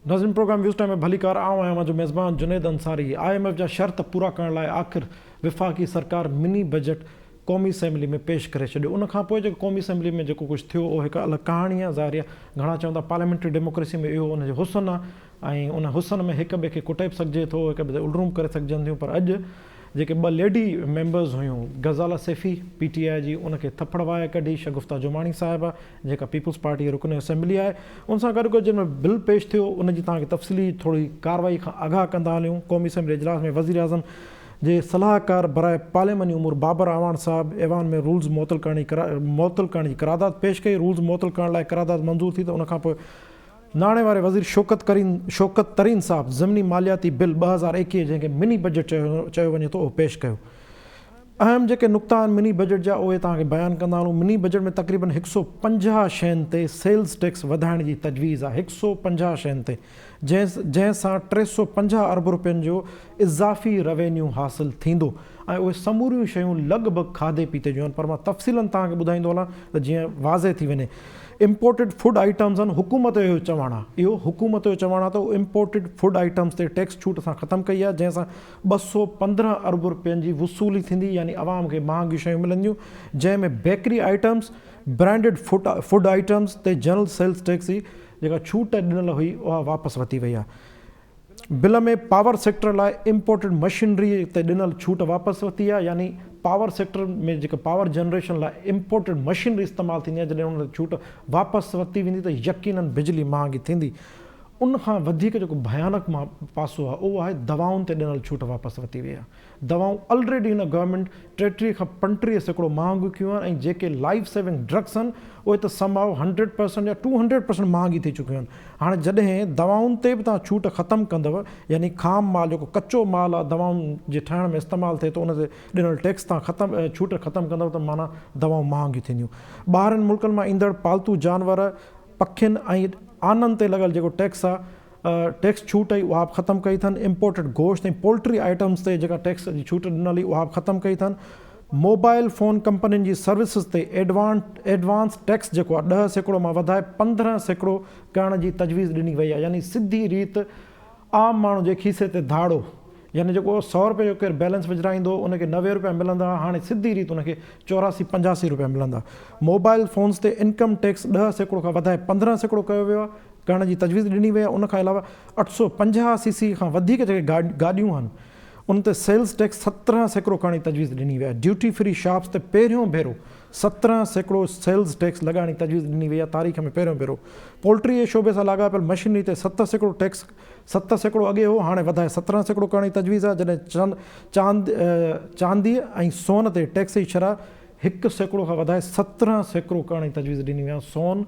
नाज़रीन programme views time में भली कार आऊं आहियां जो मेज़बान जुनेद अंसारी। IMF जा शर्त पूरा करण लाइ आख़िर विफ़ाक़ी सरकार मिनी बजट क़ौमी असेंबली में पेश करे छॾियो। उन खां पोइ जेको क़ौमी असेंबली में जेको कुझु थियो उहो हिकु अलॻि कहाणी आहे ज़ाहिर आहे। घणा चवंदा पार्लियामेंट्री डेमोक्रेसी में इहो उनजो हुस्न आहे ऐं उन हुस्न में हिक ॿिए खे कुटे बि सघिजे थो, हिक ॿिए ते उलरूम करे सघजनि थियूं। पर अॼु जेके ॿ लेडी मेंबर्स हुयूं, गज़ाला सैफ़ी PTI जी, उनखे थप्पड़ वाए कढी शगुफ़्ता जुमानी साहिबा जेका पीपल्स पार्टी रुकन असेंबली आहे, उन सां गॾु जंहिं महिल बिल पेश थियो उनजी तव्हांखे तफ़सीली थोरी कार्रवाई खां आगाह कंदा हलियूं। क़ौमी असेंबली इजलास में वज़ीर आज़म जे सलाहकार बराए पार्लियामानी उमूर बाबर आवान साहब ऐवान में रूल्स मुअतल करण जी करारदाद पेश कई। रूल्स मुअतल करण लाइ करारदाद मंज़ूर थी त उनखां पोइ नाणे वारे वज़ीर शौकत तरीन साहब ज़मीनी मालियाती बिल 2021 जंहिंखे मिनी बजट चयो वञे थो उहो पेश कयो। अहम जेके नुक़्ता आहिनि मिनी बजट जा उहे तव्हांखे बयानु कंदा हलूं। मिनी बजट में तक़रीबन 150 शयुनि ते सेल्स टैक्स वधाइण जी तजवीज़ आहे। 150 शयुनि ते जंहिंसां 350 अरब रुपयनि जो इज़ाफ़ी रेवेन्यू हासिलु थींदो ऐं उहे समूरियूं शयूं लॻभॻि खाधे पीते जूं आहिनि। पर मां तफ़सीलनि तव्हांखे ॿुधाईंदो हलां त जीअं वाज़े थी वञे। इम्पोर्टेड फूड आइटम्स आहिनि, हुकूमत जो चवणु आहे, इहो हुकूमत जो चवणु आहे त उहो इम्पोर्टेड फूड आइटम्स ते टैक्स छूट सां ख़तमु कई आहे, जंहिंसां 215 अरब रुपयनि जी वसूली थींदी, यानी आवाम खे महांगियूं शयूं मिलंदियूं। जंहिंमें bakery items, branded food items ते जनरल सेल्स टैक्स जी जेका छूट ॾिनल हुई उहा वापसि वरिती वई आहे। बिल में पावर सेक्टर लाइ इम्पोर्टेड मशीनरी ते ॾिनल छूट वापसि वरिती आहे, यानी पावर सेक्टर में जेका पावर जनरेशन लाइ इम्पोर्टेड मशीनरी इस्तेमालु थींदी आहे, जॾहिं उन छूट वापसि वरिती वेंदी त यकीनन बिजली महांगी थींदी। उन खां वधीक जेको भयानक पासो आहे उहो आहे दवाउनि ते ॾिनल छूट वापसि वरिती वई आहे। दवाऊं ऑलरेडी हिन गवर्नमेंट 33 खां 35% महांगियूं कयूं आहिनि ऐं जेके लाइफ सेविंग ड्रग्स आहिनि उहे त संभाव 100% या 200% महांगी थी चुकियूं आहिनि। हाणे जॾहिं दवाउनि ते बि तव्हां छूट ख़तमु कंदव, यानी खाम माल जेको कचो माल आहे दवाउनि जे ठाहिण में इस्तेमालु थिए थो, उन ते ॾिनल टैक्स तव्हां छूट ख़तमु कंदव त माना दवाऊं महांगियूं थींदियूं। ॿाहिरनि मुल्कनि मां ईंदड़ पालतू जानवर, पखियुनि ऐं आननि ते लॻल जेको टैक्स आहे, टैक्स छूट ई उहा बि ख़तमु कई अथनि। इम्पोर्टेड गोश्त ऐं पोल्ट्री आइटम्स ते जेका टैक्स जी छूट ॾिनल हुई उहा बि ख़तमु कई अथनि। मोबाइल फ़ोन कंपनियुनि जी सर्विसिस ते एडवांस टैक्स जेको आहे 10% मां वधाए 15% करण जी तजवीज़ ॾिनी वई आहे, यानी सिधी रीति आम माण्हू जे खीसे ते धाड़ो, यानी जेको 100 रुपए जो केरु बैलेंस विझराईंदो उनखे 90 रुपया मिलंदा, हाणे सिधी रीति उनखे 84-85 रुपया मिलंदा। मोबाइल फ़ोन्स ते इनकम टैक्स 10% खां वधाए 15% कयो वियो आहे, करण जी तजवीज़ ॾिनी वई आहे। उनखां अलावा 850 cc खां वधीक जेके गाॾियूं आहिनि उन ते सेल्स टैक्स 17% करण जी तजवीज़ ॾिनी वई आहे। ड्यूटी फ्री शॉप्स ते पहिरियों भेरो 17% सेल्स टैक्स लॻाइण जी तजवीज़ ॾिनी वई आहे, तारीख़ में पहिरियों भेरो। पोल्ट्री जे शोबे सां लाॻापियल मशीनरी ते 7% टैक्स, 7% अॻे हो, हाणे वधाए 17% करण जी तजवीज़ आहे। जॾहिं चांदी ऐं सोन ते टैक्स जी शरह 1% खां वधाए 17% करण जी तजवीज़ ॾिनी वई आहे। सोन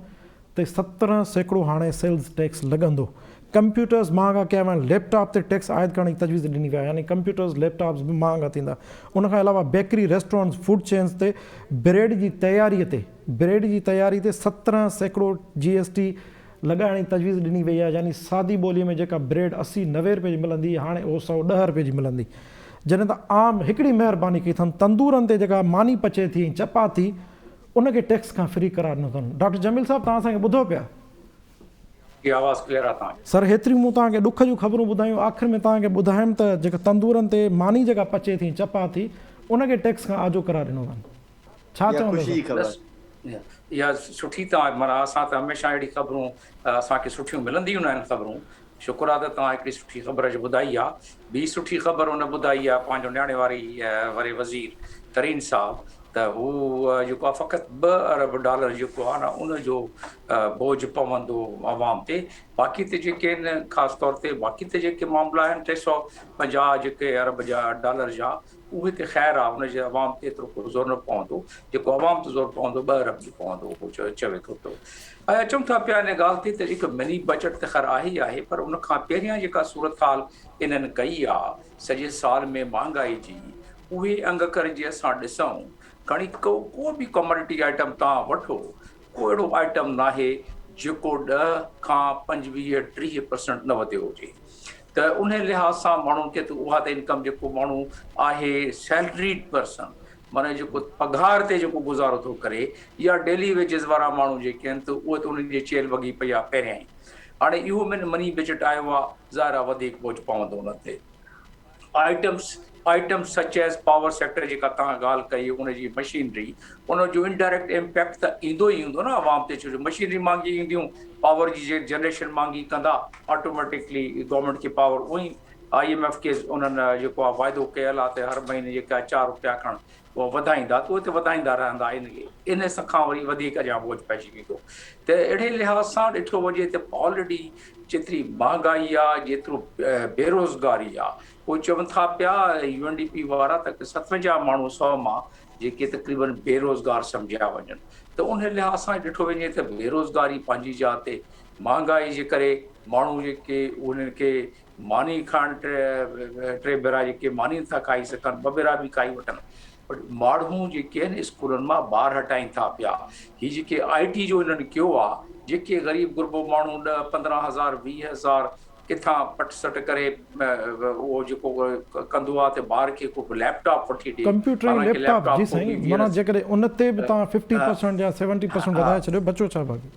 ते 17% हाणे सेल्स टैक्स लॻंदो। कंप्यूटर्स महांगा कया विया आहिनि, लैपटॉप ते टैक्स आयद करण जी तजवीज़ ॾिनी वई आहे, यानी कंप्यूटर्स लैपटॉप्स बि महांगा थींदा। उनखां अलावा बेकरी, रेस्टोरेंट्स, फूड चेन्स ते ब्रेड जी तयारी ते 17% GST लॻाइण जी तजवीज़ ॾिनी वई आहे, यानी सादी ॿोलीअ में जेका ब्रेड 80-90 रुपए जी मिलंदी हाणे उहो 110 रुपए जी मिलंदी। जॾहिं त आम हिकिड़ी महिरबानी कई अथनि, तंदूरनि ते जेका मानी पचे थी चपाती उनखे टैक्स खां फ्री करार ॾिनो अथनि। डॉक्टर जमील साहब तव्हां असांखे ॿुधो पिया? आवाज़ क्लियर आहे तव्हांखे? सर हेतिरियूं मूं तव्हांखे ॾुख जूं ख़बरूं ॿुधायूं, आख़िर में तव्हांखे ॿुधायमि त जेका तंदूरनि ते मानी जेका पचे थी चपाती उनखे टैक्स खां आजो करार ॾिनो अथनि। छा चवंदो? इहा सुठी तव्हां माना असां त हमेशह अहिड़ी ख़बरूं असांखे सुठियूं मिलंदियूं आहिनि ख़बरूं। शुक्र आहे त तव्हां हिकिड़ी सुठी ख़बर जो ॿुधाई आहे। ॿी सुठी ख़बर हुन ॿुधाई आहे पंहिंजो न्याणे वारे वज़ीर तरीन साहब, त हू जेको आहे फ़क़ति $2 अरब जेको आहे न उनजो बोझ पवंदो आवाम ते। बाक़ी त जेके आहिनि ख़ासि तौर ते बाक़ी त जेके मामला आहिनि 350 जेके अरब जा डॉलर जा उहे त ख़ैरु आहे, उनजे आवाम ते एतिरो को ज़ोर न पवंदो, जेको आवाम ते ज़ोर पवंदो 2 अरब जो पवंदो, उहो चवे थो पियो। ऐं अचूं था पिया हिन ॻाल्हि ते त हिकु मिनी बजट त ख़ैरु आहे ई आहे, पर उनखां पहिरियां जेका सूरत हाल इन्हनि कई आहे सॼे साल में महांगाई जी, उहे अंग कर जे असां ॾिसूं खणी को बि कमोडिटी आइटम तव्हां वठो, को अहिड़ो आइटम न आहे जेको 10 खां 25-30% न वधियो हुजे। त उन लिहाज़ सां माण्हुनि खे त उहा त इनकम जेको माण्हू आहे सैलरीड पर्सन, माना जेको पघार ते जेको गुज़ारो थो करे, या डेली वेजिस वारा माण्हू जेके आहिनि त उहे त उन्हनि जी चेल वॻी पई आहे पहिरियां ई। हाणे इहो मनी बजट आयो आहे, ज़ाहिर आहे वधीक बोझ पवंदो उन ते। Items such as power sector जेका तव्हां ॻाल्हि कई उनजी मशीनरी, उनजो इनडायरेक्ट इम्पैक्ट त ईंदो ई ईंदो न आवाम ते, छो जो मशीनरी महांगी ईंदियूं, पावर जी जनरेशन महांगी कंदा, ऑटोमेटिकली गवर्नमेंट खे पावर उहो ई IMF खे उन्हनि जेको आहे वाइदो कयल आहे त हर महीने जेका 4 रुपया खण उहो वधाईंदा, त उहे त वधाईंदा रहंदा, इन खां वरी वधीक अञा बोझ पइजी वेंदो। त अहिड़े लिहाज़ सां ॾिठो वञे त ऑलरेडी जेतिरी महांगाई आहे, जेतिरो बेरोज़गारी आहे, उहे चवनि था पिया UNDP वारा त 57 माण्हू 100 मां जेके तक़रीबन बेरोज़गार सम्झिया वञनि। त उन लिहाज़ सां ॾिठो वञे त बेरोज़गारी पंहिंजी जाइ ते, महांगाई जे करे माण्हू जेके उन्हनि खे मानी खाइण, टे भेरा जेके मानी नथा खाई सघनि, 2 भेरा बि खाई वठनि, पर माण्हू जेके आहिनि स्कूलनि मां ॿार हटाइनि था पिया। हीअ जेके IT जो हिननि कयो आहे, जेके ग़रीब गुरबो माण्हू 10-15,000 20,000 किथां पट सट करे उहो जेको कंदो आहे त ॿार खे को लैपटॉप वठी ॾे, कंप्यूटर लैपटॉप जी साईं, माना जेकॾहिं उन ते बि तव्हां 50% या 70% वधाए छॾियो, बचो छा बाक़ी?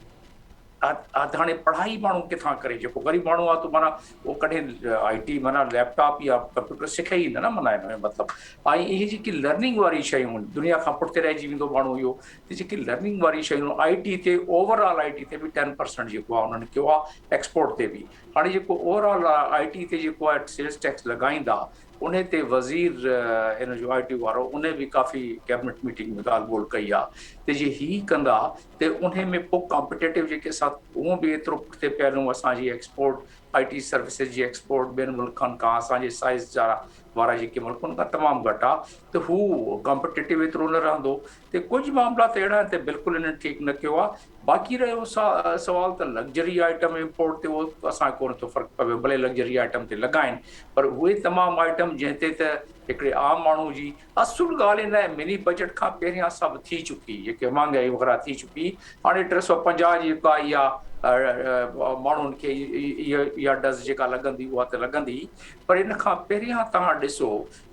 हाणे पढ़ाई माण्हू किथां करे, जेको ग़रीब माण्हू आहे त माना उहो कॾहिं IT माना लैपटॉप या कंप्यूटर सिखे ई न, माना हिन में मतिलबु। ऐं इहे जेकी लर्निंग वारी शयूं आहिनि, दुनिया खां पुठिते रहिजी वेंदो माण्हू इहो, त जेकी लर्निंग वारी शयूं IT ते, ओवरऑल IT ते बि 10% जेको आहे उन्हनि कयो आहे, एक्सपोर्ट ते बि। हाणे जेको ओवरऑल IT ते जेको आहे सेल्स टैक्स लॻाईंदा, उन ते वज़ीर हिन जो IT वारो उन बि काफ़ी कैबिनेट मीटिंग में ॻाल्हि ॿोल कई आहे त जे हीअ कंदा त उन में पोइ कॉम्पिटेटिव जेके असां उहो बि एतिरो पुठिते पियल हूं, असांजी एक्सपोर्ट IT सर्विसिस जी एक्सपोर्ट ॿियनि मुल्कनि खां, असांजे साइज़ वारा जेके मुल्क उन खां तमामु घटि आहे, त हू कॉम्पिटेटिव एतिरो न रहंदो। त कुझु मामला त अहिड़ा आहिनि त बिल्कुलु इन्हनि ठीकु न कयो आहे। बाक़ी रहियो सवाल त लग्जरी आइटम इम्पोर्ट ते, उहो असांखे कोन थो फ़र्क़ु पवे, भले लग्जरी आइटम ते लॻाइनि, पर उहे तमामु आइटम जंहिं ते त हिकिड़े आम माण्हू जी असुलु ॻाल्हि इन मिनी बजट खां पहिरियां सभु थी चुकी, जेके महांगाई वग़ैरह थी चुकी। हाणे 350 जेका इहा माण्हुनि खे इहा डज़ जेका लॻंदी उहा त लॻंदी, पर इन खां पहिरियां तव्हां ॾिसो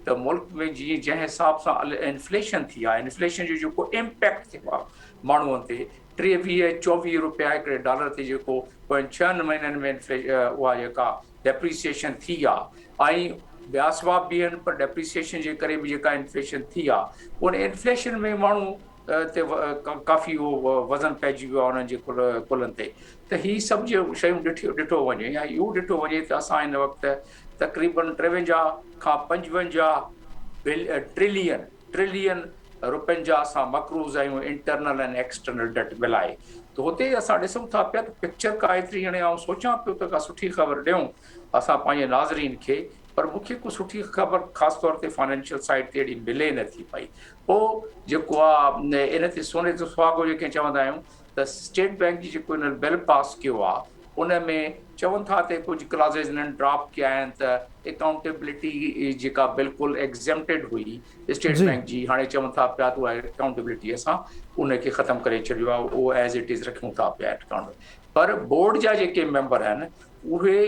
त मुल्क में जीअं जंहिं हिसाब सां इन्फ्लेशन थी आहे, इन्फ्लेशन जो जेको इम्पैक्ट थियो आहे माण्हुनि ते, 23-24 रुपया हिकिड़े डॉलर ते जेको पोइ 6 महीननि में उहा जेका डेप्रीसिएशन थी आहे, ऐं ॿिया सवाब बि आहिनि, पर डेप्रीसिएशन जे करे बि जेका इन्फ्लेशन थी आहे, उन इन्फ्लेशन में माण्हू ते काफ़ी उहो वज़न पइजी वियो आहे उन्हनि जे कुलनि ते। त हीअ सभु जो शयूं ॾिठो वञे, या इहो ॾिठो वञे त असां हिन वक़्तु तक़रीबन 53 खां 55 ट्रिलियन रुपयनि जा असां मक़रूज़ आहियूं, इंटरनल ऐं एक्सटर्नल डेट मिलाए। त हुते असां ॾिसूं था पिया त पिक्चर का एतिरी, हाणे आउं सोचां पियो त का सुठी ख़बर ॾियूं असां पंहिंजे नाज़रीन खे, पर मूंखे को सुठी ख़बर ख़ासि तौर ते फाइनेंशियल साइड ते एॾी मिले नथी पई। पोइ जेको आहे इन ते सोने ते सुहागो जेके चवंदा आहियूं, त स्टेट बैंक जी जेको हिन बिल पास कयो आहे, उन में चवनि था त कुझु क्लाज़िस हिननि ड्रॉप कया आहिनि, त अकाउंटेबिलिटी जेका बिल्कुलु एग्ज़ेम्प्टेड हुई स्टेट बैंक जी, हाणे चवनि था पिया त उहा अकाउंटेबिलिटी असां उनखे ख़तमु करे छॾियो आहे, उहो एज़ इट इज़ रखूं था पिया अकाउंट। पर बोर्ड जा जेके मेंबर आहिनि उहे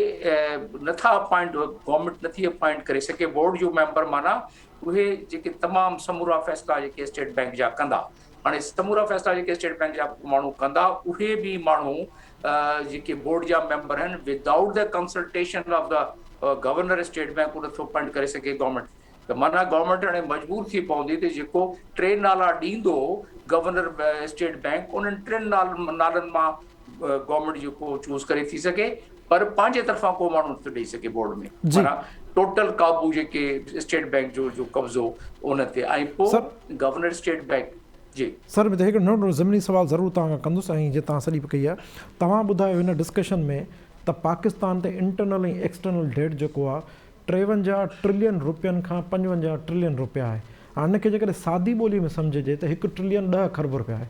नथा अपॉइंट, गवर्नमेंट नथी अपॉइंट करे सघे बोर्ड जो मेंबर, माना उहे जेके तमामु समूरा फ़ैसिला जेके स्टेट बैंक जा कंदा। हाणे समूरा फ़ैसिला जेके स्टेट बैंक जा माण्हू कंदा, उहे बि माण्हू जेके बोर्ड जा मेंबर आहिनि, without the consultation of the governor state bank नथो अपॉइंट करे सघे गवर्नमेंट। त माना गवर्नमेंट हाणे मजबूर थी पवंदी त जेको 3 नाला ॾींदो गवर्नर स्टेट बैंक, उन्हनि 3 नालनि मां गवर्नमेंट जेको चूज़ करे थी सघे, पर पंहिंजे तरफ़ां को माण्हू नथो ॾेई सघे बोर्ड में, माना टोटल काबू जेके स्टेट बैंक जो कब्ज़ो उन ते। ऐं पोइ गवर्नर स्टेट बैंक जी सर, हिकिड़ो नंढो ज़मीनी सवाल ज़रूरु तव्हां कंदुसि, ऐं जीअं तव्हां सॼी कई आहे, तव्हां ॿुधायो हिन डिस्कशन में त पाकिस्तान ते इंटरनल ऐं एक्सटर्नल डेट जेको आहे 53 ट्रिलियन रुपयनि खां 55 ट्रिलियन रुपया आहे। हाणे हिनखे जेकॾहिं सादी ॿोली में सम्झिजे त 1 ट्रिलियन 10 खरब रुपया आहे,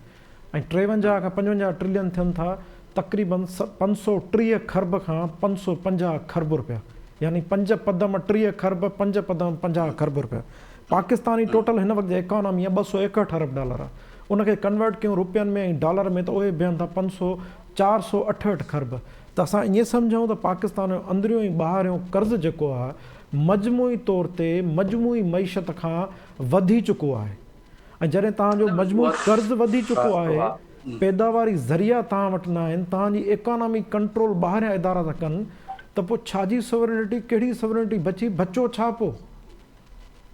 ऐं 53 खां 55 ट्रिलियन थियनि था तक़रीबन 530 खरब खां 550 खरब रुपया, यानी 5 पदम 30 खरब, 5 पदम 50 खरब रुपया। पाकिस्तानी टोटल हिन वक़्तु इकॉनमी आहे 261 अरब डॉलर आहे, उनखे कन्वर्ट कयूं रुपयनि में ऐं डॉलर में त उहे बीहनि था 468 खरब। त असां ईअं सम्झूं त पाकिस्तान जो अंदरियों ऐं ॿाहिरियों कर्ज़ु जेको आहे मजमूई तौर ते मजमूई मईशत खां वधी चुको आहे, ऐं जॾहिं तव्हांजो मजमूई कर्ज़ु वधी चुको आहे पैदावारी ज़रिया तव्हां वटि न आहिनि, तव्हांजी इकोनॉमी कंट्रोल ॿाहिरियां इदारा था कनि, त पोइ छाजी सॉवरेनिटी, कहिड़ी सॉवरेनिटी बचो छा पोइ?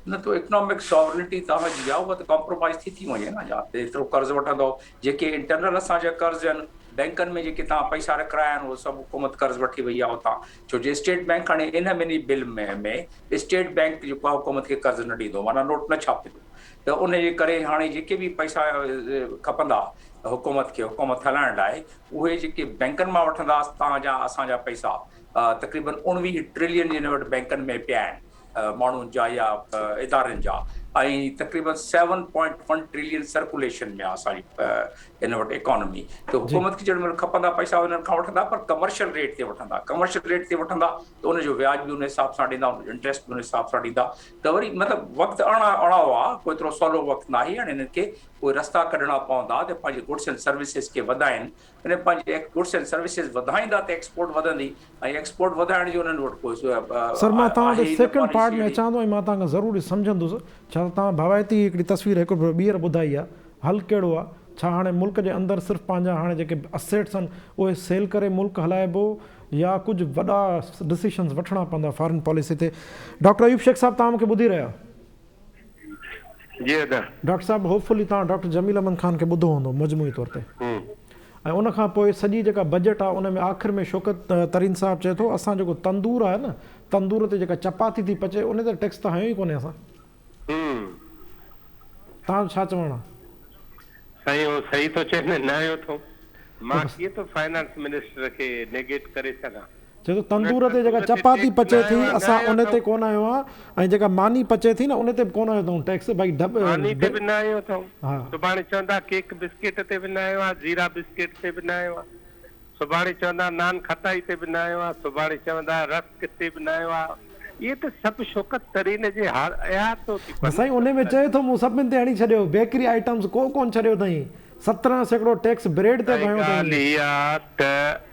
न त इकोनॉमिक सॉवरेनिटी तव्हांजी आहे उहा त कॉम्प्रोमाइज़ थी वञे न। या एतिरो कर्ज़ु वठंदो, जेके इंटरनल असांजा कर्ज़ आहिनि बैंकनि में, जेके तव्हां पैसा रखाया आहिनि उहे सभु हुकूमत कर्ज़ु वठी वई आहे उतां। छो जो स्टेट बैंक हाणे इन मिनी बिल में स्टेट बैंक जेको आहे हुकूमत खे कर्ज़ु न ॾींदो, माना नोट न छापींदो। त उन जे करे हाणे जेके बि पैसा खपंदा हुकूमत खे, हुकूमत हलाइण लाइ, उहे जेके बैंकनि मां वठंदासीं तव्हांजा असांजा पैसा, तक़रीबन 19 ट्रिलियन जिन वटि बैंकनि में पिया आहिनि माण्हुनि जा या इदारनि जा, ऐं तक़रीबन 7.1 ट्रिलियन सर्कुलेशन में आहे असांजी इन वटि इकोनॉमी। त हुकूमत खे जेॾी महिल खपंदा पैसा उन्हनि खां वठंदा, पर कमर्शियल रेट ते वठंदा। कमर्शियल रेट ते वठंदा त उनजो व्याज बि उन हिसाब सां ॾींदा, इंट्रस्ट बि उन हिसाब सां ॾींदा। त वरी मतिलबु वक़्तु अरिड़ाओ आहे, कोई एतिरो सवलो वक़्तु न आहे। हाणे हिननि खे उहे रस्ता कढणा पवंदा त पंहिंजे गुड्स एंड सर्विसिस खे वधाइनि। इन पंहिंजे गुड्स एंड सर्विसिस वधाईंदा त एक्सपोर्ट वधंदी, ऐं एक्सपोर्ट वधाइण जो उन्हनि वटि कोई सर मां तव्हां वटि सेकेंड पार्ट में अचां थो ऐं मां तव्हांखे ज़रूरी सम्झंदुसि। छा तव्हां भवाइती हिकिड़ी तस्वीर हिकु ॿीहर ॿुधाई आहे, हल कहिड़ो आहे? छा हाणे मुल्क जे अंदरि सिर्फ़ु पंहिंजा हाणे जेके असेट्स आहिनि उहे सेल करे मुल्क हलाइबो, या कुझु वॾा डिसीशन्स वठणा पवंदा फॉरेन पॉलिसी ते? डॉक्टर अयूब शेख साहब तव्हां मूंखे ॿुधी रहिया? जी डॉक्टर साहब होपफुली तव्हां डॉक्टर जमील अहमद ख़ान खे ॿुधो हूंदो मुजमूई तौर ते, ऐं उन खां पोइ सॼी जेका बजट आहे उन में आख़िर में शौकत तरीन साहब चए थो असां जेको तंदूर आहे न, तंदूर ते जेका चपाती थी पचे उन ते टैक्स त हयो ई कोन्हे असां। तव्हां छा चवणु आहे? सही तो चए न आयो थो। मां कीअं तो फाइनेंस मिनिस्टर खे नेगेट करे सघां? चए थो तंदूर ते जेका चपाती पचे थी असां उन ते कोन आयो आहे, ऐं जेका मानी पचे थी न उन ते बि कोन आयो अथऊं टैक्स। भई मानी ते बि न आयो अथऊं, सुभाणे चवंदा केक बिस्किट ते बि न आयो आहे, ज़ीरा बिस्किट ते बि न आयो आहे, सुभाणे चवंदा नान खटाई ते बि न आयो आहे, सुभाणे चवंदा रस्क ते बि न आयो आहे। इहे त सभु शौकत तरीन जे हयातो थी पए। साईं उन में चए थो मूं सभिनि ते हणी छॾियो, बेकरी आइटम्स को कोन छॾियो अथई, 17% टैक्स ब्रेड ते खयो अथई। त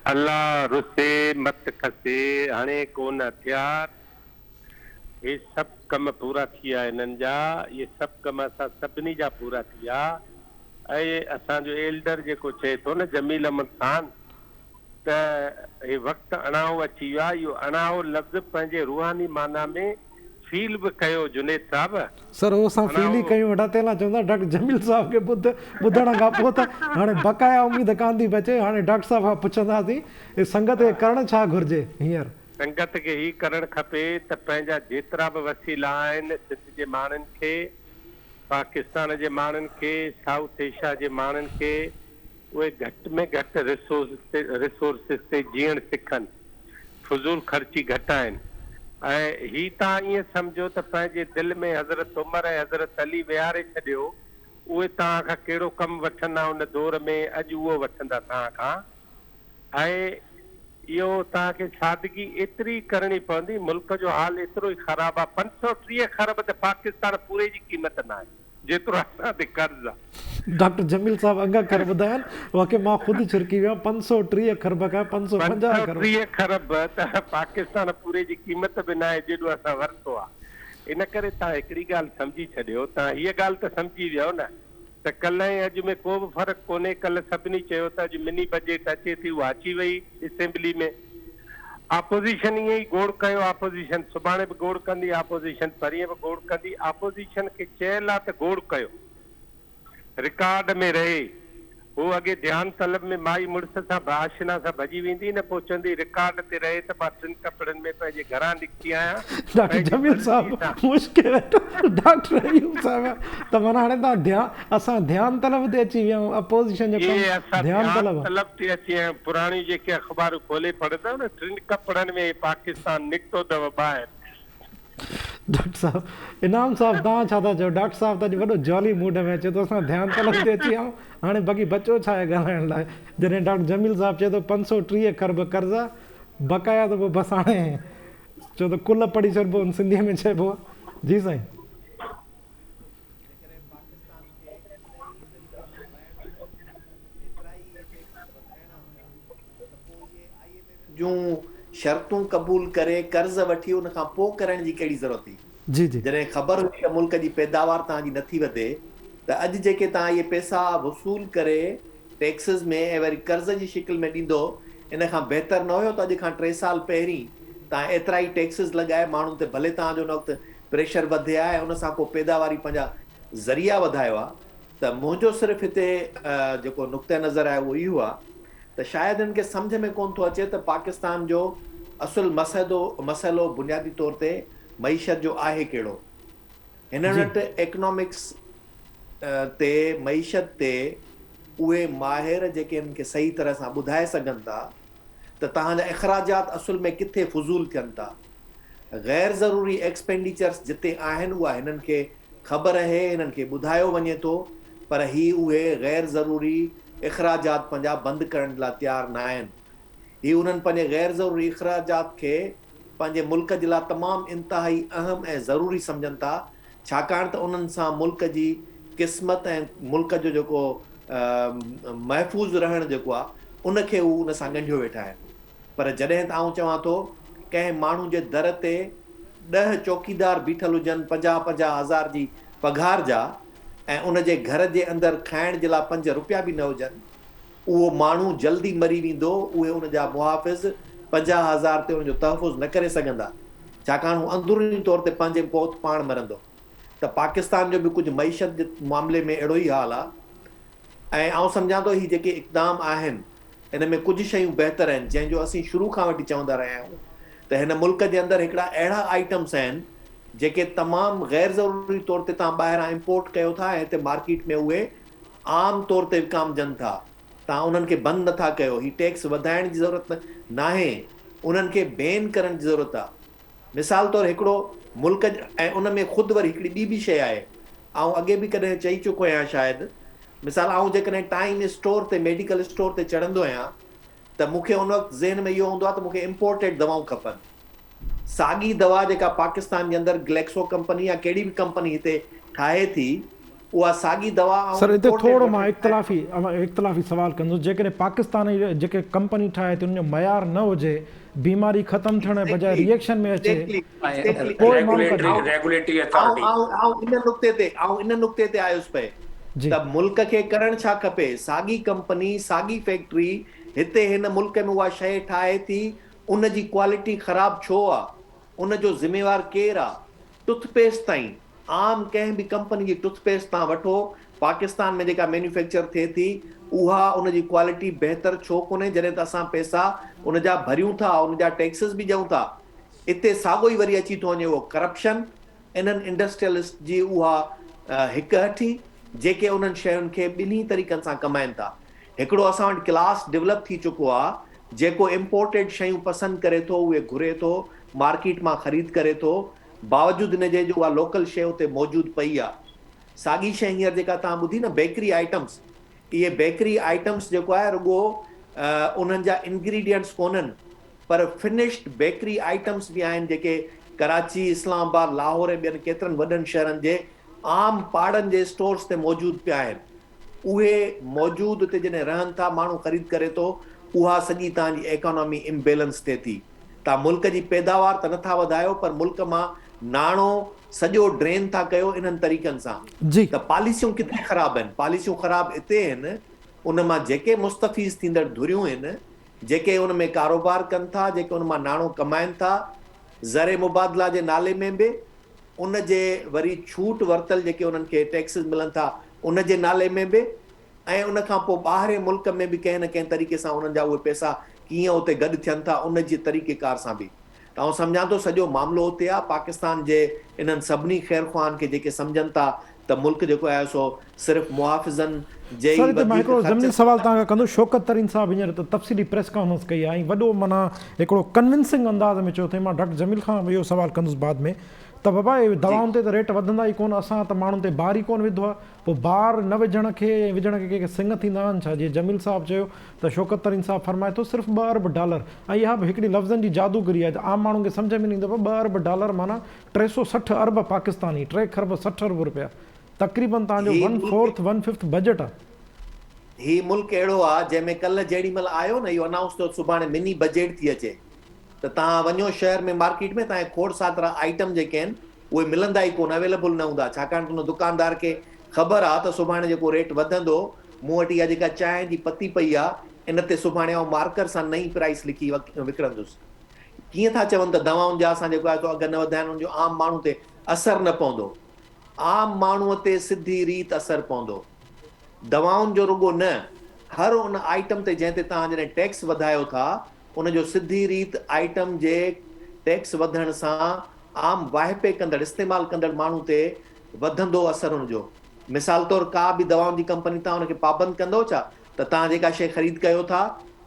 अल्लाह रुसे मत खसे, हाणे कोन हथियार। हे सभु कम पूरा थी विया हिननि जा, इहे सभु कम असां सभिनी जा पूरा थी विया। ऐं असांजो एल्डर जेको चए थो न जमील अहमद ख़ान, त हे वक़्तु अणाओ अची वियो आहे। इहो अणाओ लफ़्ज़ पंहिंजे रूहानी माना में फील बि कयो जुनेद साहब। सर उहो असां फील ई कयूं, वॾा तेला चवंदा डॉक्टर जमील साहब खे ॿुधण खां पोइ त हाणे बक़ाया उमेद कान थी बचे। हाणे डॉक्टर साहब खां पुछंदासीं हे संगत खे करणु छा घुरिजे? हींअर संगत खे ही करणु खपे त पंहिंजा जेतिरा बि वसीला आहिनि, सिंध जे माण्हुनि खे, पाकिस्तान जे माण्हुनि खे, साउथ एशिया जे माण्हुनि खे, उहे घटि में घटि रिसोर्सिस ते जीअण सिखनि, फज़ूल ख़र्ची घटाइनि। ऐं ही तव्हां ईअं सम्झो त पंहिंजे दिलि में हज़रत उमर ऐं हज़रत अली विहारे छॾियो, उहे तव्हां खां कहिड़ो कमु वठंदा उन दौर में, अॼु उहो वठंदा तव्हां खां। ऐं इहो तव्हांखे सादगी एतिरी करणी पवंदी, मुल्क जो हाल एतिरो ई ख़राबु आहे। 530 खरब त पाकिस्तान पूरे जी क़ीमत न आहे जेतिरो असां ते कर्ज़ आहे। डॉक्टर जमील साहब अंगा कर ॿुधाइनि, वाक़ई मां ख़ुदि छिरकी वियो। 530 खरब खां 550 खरब त पाकिस्तान पूरे जी क़ीमत बि न आहे जेॾो असां वरितो आहे। इन करे तव्हां हिकिड़ी ॻाल्हि सम्झी छॾियो, तव्हां हीअ ॻाल्हि त सम्झी वियो न त कल्ह ऐं अॼु में को बि फ़र्क़ु कोन्हे। कल्ह सभिनी चयो त अॼु मिनी बजट अचे थी, उहा अची वई असेंबली में। आपोज़िशन ईअं ई गोड़ कयो, आपोज़िशन सुभाणे बि गोड़ कंदी, आपोज़िशन परीहं बि गोड़ कंदी। आपोज़िशन खे चयल आहे त गोड़ कयो, रिकॉर्ड में रहे। हू अॻे ध्यान तलब में माई मुड़ुस सां आशिना सां भॼी वेंदी न, पोइ चवंदी रिकॉर्ड ते रहे त मां 3 कपिड़नि में पंहिंजे घरां निकिती आहियां। डॉक्टर जमील साहब मुश्किल डॉक्टर अयूब साहब त माना हाणे तव्हां असां ध्यान तलब ते अची विया आहियूं, अपोज़िशन जो ध्यान तलब ते अची विया। पुराणी जेके अख़बारूं खोले पढ़ंदव न, 3 कपिड़नि में पाकिस्तान निकितो अथव ॿाहिरि। डॉक्टर साहब इनाम साहब तव्हां छा था चओ? डॉक्टर साहब त अॼु वॾो जॉली मूड में अचे थो, असां ध्यानु तलब ते अची विया आहियूं। हाणे बाक़ी बचो छा आहे ॻाल्हाइण लाइ? जॾहिं डॉक्टर जमील साहब चए थो 530 खरब कर्ज़ बक़ाया, त पोइ बसि हाणे चओ त कुल पढ़ी छॾिबो, सिंधीअ में चइबो आहे। जी साईं। जूं शर्तूं क़बूल करे कर्ज़ वठी उन खां पोइ करण जी कहिड़ी ज़रूरत हुई? जी जी। जॾहिं ख़बर हुई त मुल्क जी पैदावार तव्हांजी नथी वधे, त अॼु जेके तव्हां इहे पैसा वसूल करे टैक्सिस में ऐं वरी कर्ज़ जी शिकिल में ॾींदो, इन खां बहितर न हुयो त अॼु खां 3 साल पहिरीं तव्हां एतिरा ई टैक्सिस लॻाए माण्हुनि ते, भले तव्हांजो उन वक़्तु प्रेशर वधिया ऐं उन सां को पैदावारी पंहिंजा ज़रिया वधायो आहे। त मुंहिंजो सिर्फ़ु हिते जेको नुक़्ते नज़र आहे उहो इहो आहे त शायदि हिन खे सम्झ में कोन थो अचे त पाकिस्तान जो असुलु मसइलो बुनियादी तौर ते मईशत जो आहे कहिड़ो। हिन वटि इकनॉमिक्स ते, मईशत ते उहे माहिर जेके हिन खे सही तरह सां ॿुधाए सघनि था त तव्हांजा अख़राजात असुल में किथे फुज़ूल थियनि था। ग़ैर ज़रूरी एक्सपेंडिचर्स जिते आहिनि उहा हिननि खे ख़बर आहे, हिननि खे ॿुधायो वञे थो, पर ही उहे ग़ैर ज़रूरी अख़राजात पंहिंजा बंदि करण लाइ तयारु न आहिनि। ही उन्हनि पंहिंजे ग़ैर ज़रूरी अख़राजात खे पंहिंजे मुल्क जे लाइ तमामु इंतिहाई अहम ऐं ज़रूरी सम्झनि था, छाकाणि त उन्हनि सां मुल्क जी क़िस्मत ऐं मुल्क जो जेको महफ़ूज़ रहणु जेको आहे उनखे उहे उन सां ॻंढियो वेठा आहिनि। पर जॾहिं त आउं चवां थो कंहिं माण्हू जे दर ते 10 चौकीदार बीठल हुजनि 50-50 हज़ार जी पघार जा, ऐं उन जे घर जे अंदरि खाइण जे लाइ 5 रुपया बि न हुजनि, उहो माण्हू जल्दी मरी वेंदो। उहे उन जा मुहाफ़िज़ 50,000 ते उनजो तहफ़ुज़ न करे सघंदा, छाकाणि हू अंदरूनी तौर ते पंहिंजे पौत पाण मरंदो। त पाकिस्तान जो बि कुझु मईशत जे मामले में अहिड़ो ई हाल आहे। ऐं आउं सम्झां थो ही जेके इक़दाम आहिनि इन में कुझु शयूं बहितर आहिनि, जंहिंजो असीं शुरू खां वठी चवंदा रहिया आहियूं त हिन मुल्क जे अंदरि हिकिड़ा अहिड़ा आइटम्स आहिनि जेके तमामु ग़ैर ज़रूरी तौर ते तव्हां ॿाहिरां इम्पोर्ट कयो था ऐं हिते मार्केट में उहे आम तौर ते विकामजनि था। तव्हां उन्हनि खे बंदि नथा कयो। ही टैक्स वधाइण जी ज़रूरत न आहे, उन्हनि खे बैन करण जी ज़रूरत आहे। मिसाल तौरु हिकिड़ो मुल्क ऐं उन में ख़ुदि वरी हिकिड़ी ॿी बि शइ आहे, ऐं अॻे बि कॾहिं चई चुको आहियां शायदि। मिसाल आउं जेकॾहिं टाइम स्टोर ते, मेडिकल स्टोर ते चढ़ंदो आहियां त मूंखे उन वक़्तु ज़हन में इहो हूंदो आहे त मूंखे इम्पोर्टेड दवाऊं खपनि। साॻी दवा जेका पाकिस्तान जे अंदरि ग्लेक्सो कंपनी या कहिड़ी बि कंपनी हिते ठाहे थी, उहा साॻी दवा सर हिते थोरो मां इख़्तिलाफ़ी सवाल कंदुसि। जेकॾहिं पाकिस्तान जी जेके कंपनी ठाहे थी उनजो मयार न हुजे, बीमारी ख़तमु थियण जे बजाए रिएक्शन में अचे, इन नुक़्ते ते आयुसि पए त मुल्क खे करणु छा खपे। साॻी कंपनी, साॻी फैक्ट्री हिते हिन मुल्क में उहा शइ ठाहे थी, उन जी क्वालिटी ख़राब छो आहे, उन जो ज़िम्मेवार केरु आहे। टूथपेस्ट ताईं, आम कंहिं बि कंपनी जी टूथपेस्ट तव्हां वठो, पाकिस्तान में जेका मैन्युफैक्चर थिए थी उहा उन जी क्वालिटी बहितर छो कोन्हे, जॾहिं त असां पैसा उन जा भरियूं था, उन जा टैक्सिस बि ॾियूं था। हिते साॻियो ई वरी अची थो वञे उहो करप्शन, इन्हनि इंडस्ट्रियलिस्ट जी उहा हिकहठी जेके उन्हनि शयुनि खे ॿिन्ही तरीक़नि सां कमाइनि था। हिकिड़ो असां वटि क्लास डेवलप थी चुको आहे जेको इम्पोर्टेड शयूं पसंदि करे थो, उहे घुरे थो, मार्केट मां ख़रीद करे थो, बावजूदि इन जे जो उहा लोकल शइ उते मौजूदु पई आहे। साॻी शइ हींअर जेका तव्हां ॿुधी न बेकरी आइटम्स, इहे बेकरी आइटम्स जेको आहे रुॻो उन्हनि जा इंग्रीडियंट्स कोन्हनि, पर फिनिश्ड बेकरी आइटम्स बि आहिनि जेके कराची, इस्लामाबाद, लाहौर ऐं ॿियनि केतिरनि वॾनि शहरनि जे आम पाड़नि जे स्टोर्स ते मौजूदु पिया आहिनि। उहे मौजूदु उते जॾहिं रहनि था, माण्हू ख़रीद करे थो, उहा सॼी तव्हांजी इकोनॉमी इम्बेलेंस थिए थी। तव्हां मुल्क जी पैदावार त नथा वधायो, पर मुल्क मां नाणो सॼो ड्रेन था कयो इन्हनि तरीक़नि सां। त पॉलिसियूं किथे ख़राबु आहिनि? पॉलिसियूं ख़राबु हिते आहिनि, उन मां जेके मुस्तफ़ीज़ थींदड़ धुरियूं आहिनि, जेके उन में कारोबार कनि था, जेके उन मां नाणो कमाइनि था, ज़र मुबादला जे नाले में बि उन जे वरी छूट वरितल जेके उन्हनि खे टैक्सिस मिलनि था उन जे नाले में बि, ऐं उन खां पोइ ॿाहिरि मुल्क में बि कंहिं न कंहिं तरीक़े सां उन्हनि जा उहे पैसा कीअं उते गॾु थियनि था, उन जे तरीक़ेकार सां बि। त आउं सम्झां थो सॼो मामिलो उते आहे। पाकिस्तान जे इन्हनि सभिनी ख़ैरख़्वाहनि खे जेके सम्झनि था त मुल्क जेको आहे सो सिर्फ़ु मुहाफ़िज़नि जे हिकिड़ो ज़मीनी सवाल तव्हांखे कंदो। शौकत तरीन साहिबु हींअर त तफ़सीली प्रेस कॉन्फ्रेंस कई आहे ऐं वॾो माना हिकिड़ो कन्विंसिंग अंदाज़ में चयो अथई। मां डॉक्टर जमील खां इहो सवाल कंदुसि बाद में त बाबा इहे दवाउनि ते त रेट वधंदा ई कोन, असां त माण्हुनि ते बार ई कोन विधो आहे, पोइ बार न विझण खे विझण खे कंहिंखे सिंग थींदा आहिनि छा? जीअं जमील साहिबु चयो त शौकत तरीन साहिबु फरमाए थो सिर्फ़ु $2 अरब, ऐं इहा बि हिकिड़ी लफ़्ज़नि जी जादूगरी आहे। आम माण्हुनि खे सम्झ में न ईंदो आहे। $2 अरब माना 360 अरब पाकिस्तानी, 3 खरब 60 अरब रुपया, तक़रीबन तव्हांजो 1/4 1/5 बजट आहे। ही मुल्क अहिड़ो आहे जंहिंमें कल्ह जेॾी महिल आयो न इहो अनाउंस थियो सुभाणे मिनी बजट थी अचे, त तव्हां वञो शहर में मार्केट में, तव्हांखे खोड़ सातरा आइटम जेके आहिनि उहे मिलंदा ई कोन, अवेलेबल न हूंदा, छाकाणि त उन दुकानदार खे ख़बर आहे त सुभाणे जेको रेट वधंदो मूं वटि इहा जेका चांहि जी पती पई आहे इन ते सुभाणे आउं मार्कर सां नई प्राइस लिखी विकिणंदुसि। कीअं था चवनि त दवाउनि जा असां जेको आहे अघु न वधाइनि, उनजो आम माण्हू ते असरु न पवंदो। आम माण्हूअ ते सिधी रीत असरु पवंदो, दवाउनि जो रुॻो न, हर उन आइटम ते जंहिं ते तव्हां जॾहिं टैक्स वधायो था उनजो सिधी रीत आइटम जे टैक्स वधण सां आम वाहिपे कंदड़ इस्तेमालु कंदड़ माण्हू ते वधंदो असरु हुनजो। मिसाल तौरु का बि दवाउनि जी कंपनी तव्हां हुनखे पाबंद कंदो छा त तव्हां जेका शइ ख़रीद कयो था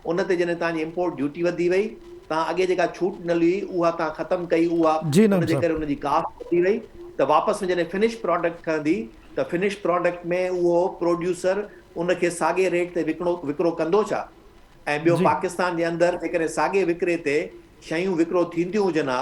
उन ते जॾहिं तव्हांजी इम्पोर्ट ड्यूटी वधी वई, तव्हां अॻे जेका छूट मिली उहा तव्हां ख़तमु कई, उहा जी नाम उनजे साहब। करे उनजी कास्ट वधी वई, त वापसि में जॾहिं फिनिश प्रोडक्ट खणंदी त फिनिश प्रोडक्ट में उहो प्रोड्यूसर उनखे साॻे रेट ते विकिरो कंदो छा? ऐं ॿियो जी। पाकिस्तान जे अंदरि जेकॾहिं साॻे विकिरे ते शयूं विकिरो थींदियूं हुजनि हा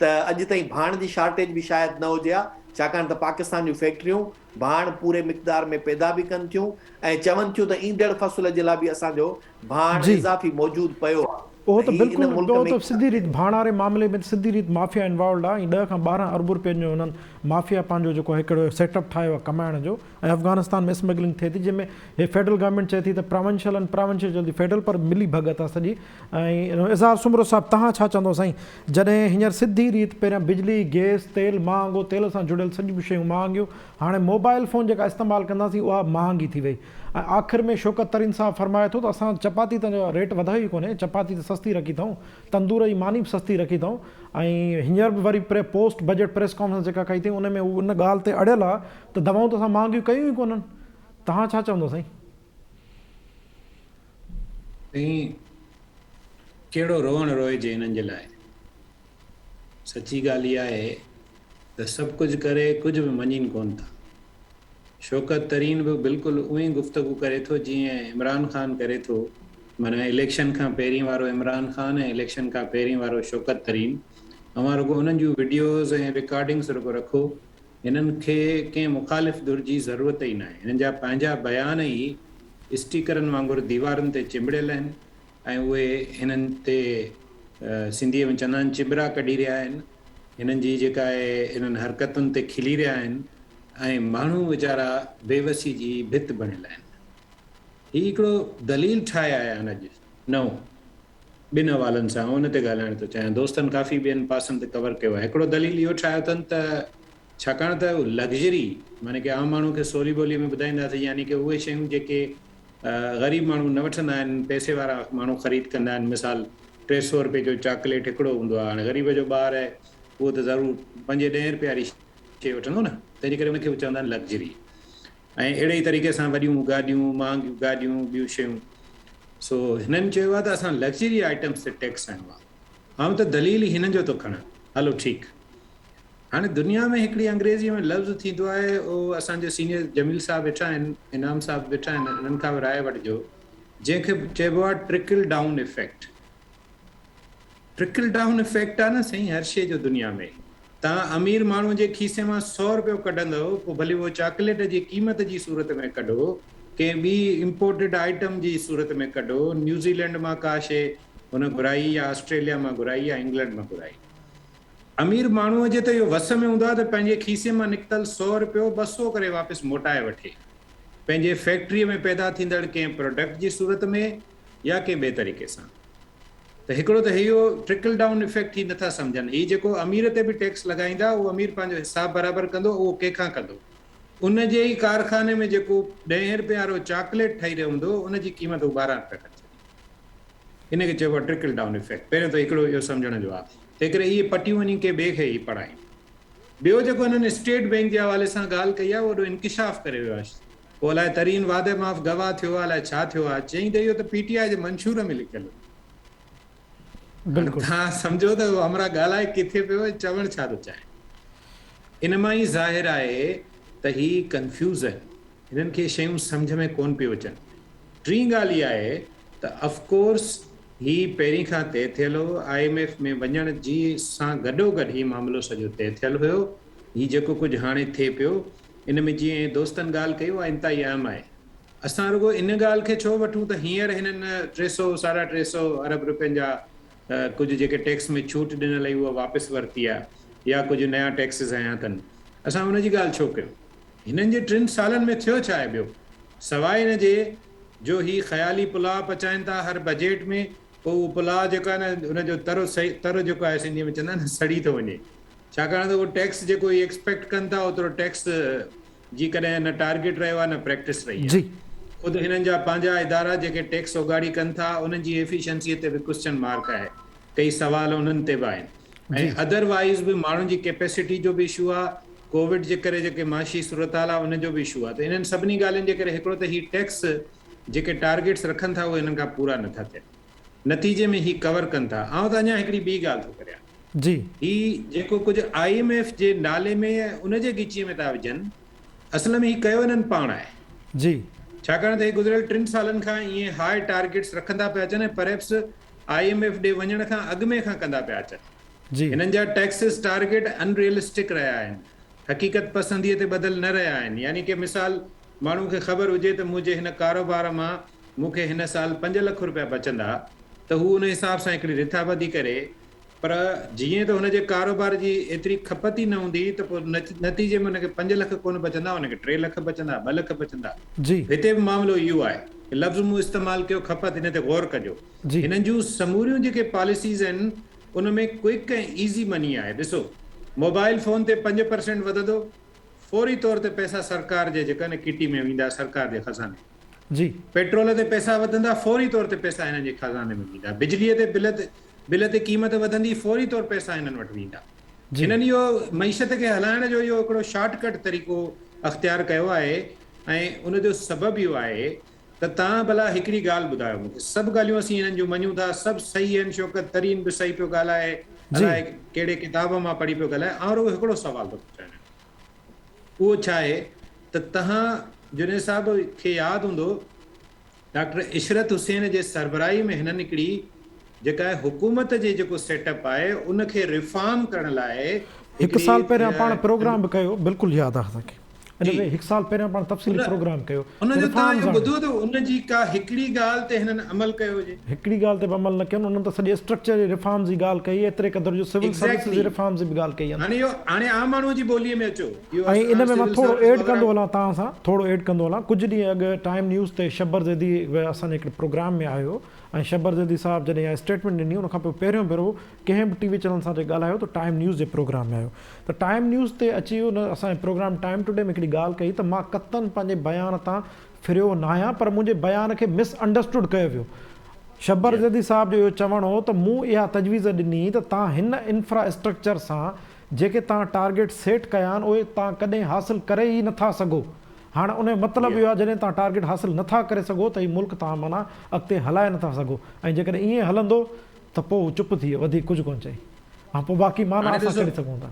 त अॼु ताईं भाण जी शार्टेज बि शायदि न हुजे हा, छाकाणि त पाकिस्तान जूं फैक्ट्रियूं भाण पूरे मिक़दार में पैदा बि कनि थियूं ऐं चवनि थियूं त ईंदड़ फ़सुल जे लाइ बि असांजो भाण जी इज़ाफ़ी मौजूदु पियो आहे। उहो त हीउ इन बिल्कुलु, मुल्क उहो में त सिधी रीत भाण वारे मामले में सिधी रीत माफ़िया इन्वॉल्व आहे। 10 खां 12 अरब रुपयनि जो हुननि माफ़िया पंहिंजो जेको हिकिड़ो सेटअप ठाहियो आहे कमाइण जो, ऐं अफ़गानिस्तान में स्मगलिंग थिए थी जंहिंमें हे फेडरल गवर्नमेंट चए थी त प्रोविंशियल जल्दी फेडरल पर मिली भगत आहे सॼी। ऐं इज़हार सुमरो साहिबु तव्हां छा चवंदो साईं, जॾहिं हींअर सिधी रीत पहिरियां बिजली गैस तेल महांगो, तेल सां जुड़ियल सॼियूं शयूं महांगियूं, हाणे मोबाइल फ़ोन जेका इस्तेमालु कंदासीं उहा महांगी थी वई, ऐं आख़िर में शौकत तरीन साहब फरमाए थो त असां चपाती त रेट वधायो ई कोन्हे, चपाती त सस्ती रखी अथऊं, तंदूर जी मानी बि सस्ती रखी अथऊं, ऐं हींअर बि वरी पोस्ट बजट प्रेस कॉन्फ्रेंस जेका कई अथई उन में उन ॻाल्हि ते अड़ियल आहे त दवाऊं त असां महांगियूं कयूं ई कोन्हनि। तव्हां छा चवंदो साईं? कहिड़ो रोअणु रोइजे हिननि जे लाइ। सची ॻाल्हि इहा आहे त सभु कुझु करे कुझु बि मञीनि कोन था। शौकत तरीन बि बिल्कुलु उहे ई गुफ़्तगू करे थो जीअं इमरान ख़ान करे थो, माना इलेक्शन खां पहिरीं वारो इमरान ख़ान ऐं इलेक्शन खां पहिरीं वारो शौकत तरीन। अवां रुॻो उन्हनि जूं वीडियोज़ ऐं रिकॉर्डिंग्स रुॻो रखो, हिननि खे कंहिं मुख़ालिफ़ दुर जी ज़रूरत ई न आहे। हिननि जा पंहिंजा बयान ई स्टीकरनि वांगुरु दीवारुनि ते चिंबड़ियल आहिनि ऐं उहे हिननि ते सिंधीअ में चवंदा आहिनि चिबरा कढी रहिया आहिनि। हिननि जी जेका आहे हिननि हरकतुनि ते खिली रहिया आहिनि ऐं माण्हू वीचारा बेवसी जी भित बणियल आहिनि। हीउ हिकिड़ो दलील ठाहे आया आहिनि अॼु नओं ॿिनि हवालनि सां, उन ते ॻाल्हाइण थो चाहियां। दोस्तनि काफ़ी ॿियनि पासनि ते कवर कयो आहे। हिकिड़ो दलील इहो ठाहियो अथनि त छाकाणि त लग्ज़री माने कि आम माण्हू खे सवली ॿोलीअ में ॿुधाईंदासीं, यानी कि उहे शयूं जेके ग़रीब माण्हू न वठंदा आहिनि, पैसे वारा माण्हू ख़रीद कंदा आहिनि। मिसाल 300 रुपए जो चॉकलेट हिकिड़ो हूंदो आहे, हाणे ग़रीब जो ॿार आहे उहो त ज़रूरु 5-10 रुपए वारी शइ वठंदो न, तंहिंजे करे उनखे चवंदा आहिनि लग्ज़री। ऐं अहिड़े ई तरीक़े सां वॾियूं गाॾियूं, महांगियूं गाॾियूं, ॿियूं शयूं। सो हिननि चयो आहे त असां लग्ज़री आइटम्स ते टैक्स हणियो आहे। ऐं त दलील हिननि जो थो खणा, हलो ठीकु। हाणे दुनिया में हिकिड़ी अंग्रेज़ीअ में लफ़्ज़ थींदो आहे, उहो असांजे सीनियर जमील साहब वेठा आहिनि, इनाम साहब वेठा आहिनि, हिननि खां बि राय वठिजो, जंहिंखे चइबो आहे trickle down effect. Trickle down effect आहे न साईं हर शइ जो दुनिया में। तव्हां अमीर माण्हू जे खीसे मां 100 रुपयो कढंदव, पोइ भले उहो चॉकलेट जी क़ीमत जी सूरत में कढो, कंहिं ॿी इम्पोर्टेड आइटम जी सूरत में कढो, न्यूज़ीलैंड मां का शइ हुन घुराई या ऑस्ट्रेलिया मां घुराई या इंग्लैंड मां घुराई। अमीर माण्हूअ जे त इहो वस में हूंदो आहे त पंहिंजे खीसे मां निकितल 100 रुपयो 200 करे वापसि मोटाए वठे, पंहिंजे फैक्ट्रीअ में पैदा थींदड़ कंहिं प्रोडक्ट जी सूरत में या कंहिं ॿिए तरीक़े सां। त हिकिड़ो त इहो ट्रिकल डाउन इफेक्ट ई नथा सम्झनि। हीउ जेको अमीर ते बि टैक्स लॻाईंदा, उहो अमीर पंहिंजो हिसाब बराबरि कंदो, उहो कंहिंखां कंदो। उन जे ई कारखाने में जेको 10 रुपए वारो चॉकलेट ठही रहियो हूंदो, उन जी क़ीमत 12 रुपए करे। इनखे चइबो आहे ट्रिकल डाउन इफेक्ट। पहिरियों त हिकिड़ो इहो सम्झण जो आहे। तंहिं करे इहे पटियूं वञी के ॿिए खे ई पढ़ायूं। ॿियो जेको हिननि स्टेट बैंक जे हवाले सां ॻाल्हि कई आहे, उहो इंकिशाफ़ करे वियो आहे। पोइ अलाए तरीन वादे माफ़ गवाह थियो आहे, अलाए छा थियो आहे, चई त इहो त PTI जे मंशूर में लिखियलु। तव्हां सम्झो त हमरा ॻाल्हाए किथे पियो, चवणु छा थो चाहे। इन मां ई ज़ाहिर आहे त ही कंफ्यूज़ आहिनि, हिननि खे शयूं सम्झ में कोन पियो अचनि। टी ॻाल्हि इहा आहे त ऑफकोर्स ही पहिरीं खां तइ थियल हो, IMF में वञण जी सां गॾोगॾु ही मामिलो सॼो तइ थियल हुयो। ही जेको कुझु हाणे थिए पियो, इन में जीअं दोस्तनि ॻाल्हि कई आहे इंतिहाई अहम आहे। असां रुॻो इन ॻाल्हि खे छो वठूं त हींअर हिननि 300-350 अरब रुपयनि जा कुझु जेके टैक्स में छूट ॾिनल हुई उहा वापसि वरिती आहे, या कुझु नया टैक्सिस आया अथनि। असां हुनजी ॻाल्हि छो कयूं? हिननि जे 3 सालनि में थियो छा आहे ॿियो? सवाइ हिन जे जो ही ख़याली पुलाउ पचाइनि था हर बजट में, पोइ उहो पुलाउ जेको आहे न हुनजो तरो सही तरो जेको आहे सिंधीअ में चवंदा आहिनि सड़ी थो वञे, छाकाणि त उहो टैक्स जेको ही एक्सपेक्ट कनि था ओतिरो टैक्स जी कॾहिं न टारगेट रहियो आहे न प्रैक्टिस रही आहे। ख़ुदि हिननि जा पंहिंजा इदारा जेके टैक्स उगाड़ी कनि था उन्हनि जी एफिशिएंसीअ ते बि क्वेश्चन मार्क आहे, कई सुवाल उन्हनि ते बि आहिनि। ऐं अदरवाइज़ बि माण्हुनि जी कैपेसिटी जो बि इशू आहे, कोविड जे करे जेके माशी सूरत हाल आहे उनजो बि इशू आहे। त इन्हनि सभिनी ॻाल्हियुनि जे करे हिकिड़ो त ही टैक्स जेके टारगेट्स रखनि था उहे हिननि खां पूरा नथा थियनि, नतीजे में ही कवर कनि था। ऐं त अञा हिकिड़ी ॿी ॻाल्हि थो करियां जी, ही जेको कुझु IMF जे नाले में उनजे ॻीचीअ में था विझनि, असल में ही कयो हिननि पाण आहे जी, छाकाणि त हे गुज़िरियल 3 सालनि खां ईअं हाई टारगेट्स रखंदा पिया अचनि ऐं परहैप्स IMF ॾे वञण खां अॻु में खां कंदा पिया अचनि। जी, हिननि जा टैक्सिस टारगेट अनरियलिस्टिक रहिया आहिनि, हक़ीक़त पसंदीअ ते ॿधल न रहिया आहिनि। यानी कि मिसाल माण्हू खे ख़बर हुजे त मुंहिंजे हिन कारोबार मां मूंखे हिन साल 5 लख रुपया बचंदा, त हू उन हिसाब सां हिकिड़ी रिथाबंदी करे, पर जीअं त हुनजे कारोबार जी एतिरी खपत ई न हूंदी त पोइ नतीजे में हुनखे 5 लख कोन बचंदा, हुनखे 3 लख बचंदा, 2 लख बचंदा। जी, हिते बि मामिलो इहो आहे, लफ़्ज़ मूं इस्तेमालु कयो खपत, हिन ते गौर कजो। जी, हिननि जूं समूरियूं जेके पॉलिसीज़ आहिनि उन में क्विक ऐं ईज़ी मनी आहे। ॾिसो, मोबाइल फ़ोन ते 5% वधंदो, फौरी तौर ते पैसा सरकार जे जेका न किटी में वेंदा, सरकार जे खज़ाने। जी, पेट्रोल ते पैसा वधंदा, फौरी तौर ते पैसा हिननि जे खज़ाने में वेंदा। बिजलीअ ते बिल ते क़ीमत वधंदी, फौरी तौर पैसा हिननि वटि वेंदा। हिननि इहो मईशत खे हलाइण जो इहो हिकिड़ो शॉर्टकट तरीक़ो अख़्तियार कयो आहे ऐं उनजो सबबु इहो आहे त तव्हां भला हिकिड़ी ॻाल्हि ॿुधायो मूंखे, सभु ॻाल्हियूं असीं हिननि जूं मञूं था, सभु सही आहिनि, शौकत तरीन बि सही पियो ॻाल्हाए, अलाए कहिड़े किताब मां पढ़ी पियो ॻाल्हाए, ऐं रुॻो हिकिड़ो सुवाल थो पुछां, उहो छा आहे त तव्हां जुने साहिब खे यादि हूंदो डॉक्टर इशरत हुसैन जे सरबराही में हिननि हिकिड़ी जेका आहे हुकूमत जे जेको सेटअप आहे उनखे रिफॉर्म करण लाइ 1 साल पहिरियां पाण प्रोग्राम बि कयो, बिल्कुलु यादि आहे असांखे। इन में 1 साल पहिरियां पाण तफ़सीली प्रोग्राम कयो, उनजो तव्हां इहो ॿुधो त उनजी का हिकिड़ी ॻाल्हि ते हिननि अमल कयो हुजे? हिकिड़ी ॻाल्हि ते बि अमल न कयो, उन्हनि त सॼे स्ट्रक्चर जी रिफॉर्म जी ॻाल्हि कई, एतिरे क़दुरु जो सिविल सर्विस जी रिफॉर्म जी बि ॻाल्हि कई आहे। हाणे इहो हाणे आम माण्हूअ जी ॿोलीअ में अचो, ऐं इन में मां थोरो ऐड कंदो हलां तव्हां सां, थोरो ऐड कंदो हलां। कुझु ॾींहं अॻु टाइम न्यूज़ ते शब्बर ज़ैदी असांजे हिकिड़े प्रोग्राम में आयो, ऐं शब्बर ज़ैदी साहब जॾहिं इहा स्टेटमेंट ॾिनी, उनखां पोइ पहिरियों कंहिं बि TV चैनल सां ॻाल्हायो त टाइम न्यूज़ जे प्रोग्राम में आयो। त टाइम न्यूज़ ते अची वियो, न असांजे प्रोग्राम टाइम टुडे में हिकिड़ी ॻाल्हि कई त मां कतनि पंहिंजे बयान तां फिरियो न आहियां, पर मुंहिंजे बयान खे मिसअंडरस्टूड कयो वियो। शब्बर ज़ैदी साहब जो इहो चवणु हो त मूं इहा तजवीज़ ॾिनी त तव्हां हिन इंफ्रास्ट्रक्चर सां जेके तव्हां टारगेट सेट कया आहिनि उहे तव्हां कॾहिं हासिलु करे ई नथा सघो। हाणे उन जो मतिलबु इहो आहे जॾहिं तव्हां टारगेट हासिलु नथा करे सघो त हीउ मुल्क तव्हां माना अॻिते हलाए नथा सघो, ऐं जेकॾहिं ईअं हलंदो त पोइ चुप थी वियो, वधीक कुझु कोन चई। हा, पोइ बाक़ी माना असां करे सघूं था।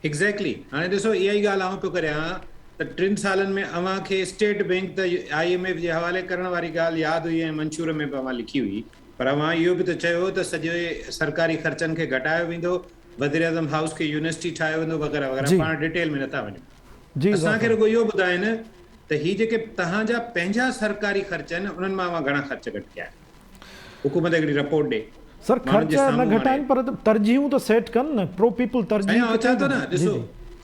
एग्ज़ैक्टली। हाणे ॾिसो, इहा ई ॻाल्हि आउं पियो करियां त 3 सालनि में अव्हांखे स्टेट बैंक त IMF जे हवाले करण वारी ॻाल्हि यादि हुई ऐं मंशूर में बि अव्हां लिखी हुई, पर अव्हां इहो बि त चयो त सॼे सरकारी ख़र्चनि खे घटायो वेंदो, वज़ीर आज़म हाउस खे यूनिवर्सिटी ठाहियो वेंदो वग़ैरह वग़ैरह। पाण डिटेल में नथा वञूं, असांखे रुॻो इहो ॿुधाइनि त ही जेके तव्हांजा पंहिंजा सरकारी ख़र्च आहिनि उन्हनि मां अव्हां घणा ख़र्च घटि कया आहिनि, हुकूमत हिकिड़ी रिपोर्ट ॾे। सर, ख़र्च न घटाइनि पर तरजीहूं त सेट कनि न, प्रो पीपल तरजीह अचां थो न। ॾिसो,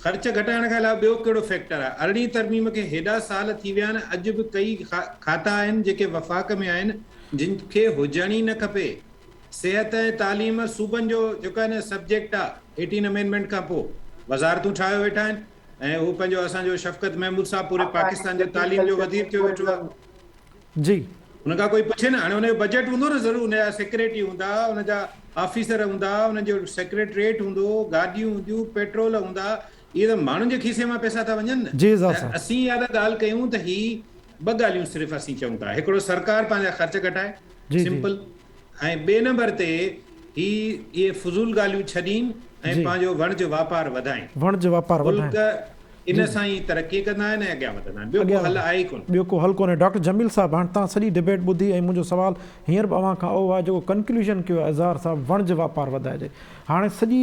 ख़र्च घटाइण खां अलावा ॿियो कहिड़ो फैक्टर आहे? 18वीं तरमीम खे हेॾा साल थी विया आहिनि, अॼु बि कई खाता आहिनि जेके वफ़ाक़ में आहिनि जिन खे हुजण ई न खपे। सिहत ऐं तालीम सूबनि जो जेको आहे न सब्जेक्ट आहे, 18 अमेंडमेंट खां पोइ वज़ारतूं ठाहियो वेठा आहिनि, ऐं हू पंहिंजो असांजो शफ़क़त महमूद साहब पूरे पाकिस्तान जो तालीम जो वज़ीर थियो वेठो आहे। जी, हुनखां कोई पुछे न, हाणे हुनजो बजट हूंदो न, ज़रूरु हुनजा सेक्रेटरी हूंदा, हुनजा ऑफिसर हूंदा, हुनजो सेक्रेटरिएट हूंदो, गाॾियूं हूंदियूं, पेट्रोल हूंदा, इहे त माण्हुनि जे खीसे मां पैसा था वञनि न। असीं इहा त ॻाल्हि कयूं त ही 2 ॻाल्हियूं सिर्फ़ु असीं चऊं था, हिकिड़ो सरकार पंहिंजा ख़र्च घटाए, सिंपल, ऐं ॿिए नंबर ते इहे फज़ूल ॻाल्हियूं छॾीनि ऐं पंहिंजो वणिज वापार वधाइनि। इन सां ई तरक़ी कंदा आहिनि ऐं अॻियां वधंदा आहिनि। ॿियो को हल आहे ई कोन, ॿियो को हल कोन्हे। डॉक्टर जमील साहब, हाणे तव्हां सॼी डिबेट ॿुधी ऐं मुंहिंजो सुवाल हींअर बि अव्हां खां उहो आहे जेको कंक्लूजन कयो आहे इज़हार साहब, वणिज वापार वधाइजे। हाणे सॼी